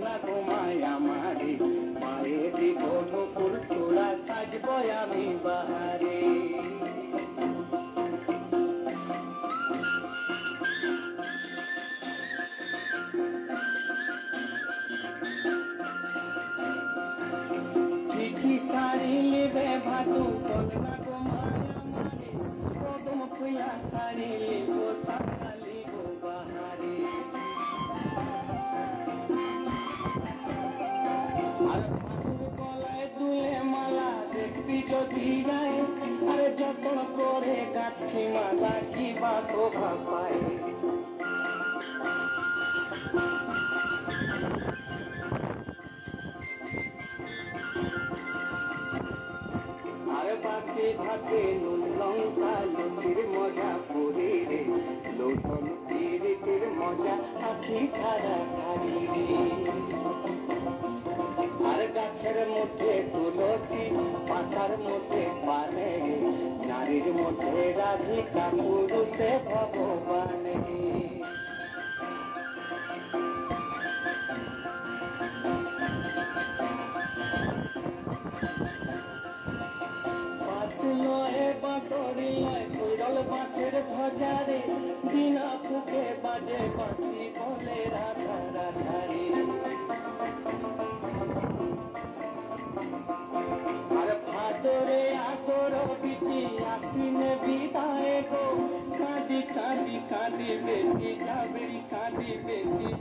না ঘুমায় আমারে মায়ে দিব নুপুর তোরা সাজব আমি বাহারে কি শাড়ি লিবে ভাদু বল না ঘুমায় আমারে কদম খুইয়া শাড়ি লিব সাকালি গো বাহারে আর ভাদুর গলায় দুলে মালা দেখবি যদি যায় আরে যতন করে গাছি মালা কি বা শোভা পায় বাসে ভাতে নুন লঙ্কা লুচির মজা পুরি রে লোটন পিরিতির মজা আখি খারা খারি রে আর গাছের মধ্যে তুলসী পাতার মধ্যে পানে নারীর মধ্যে রাধিকা পুরুষে ভগবানে বাঁশরি লয় কৈরল বাঁশের ধ্বজারে বিনা ফুকে বাজে বাঁশি বলে রাধা রাধারে আর ভাদরে আদর বিটি আসিনে বিদায় গো কাঁদি কাঁদি কাঁদি বেটি যাবেরি কাঁদি বেটি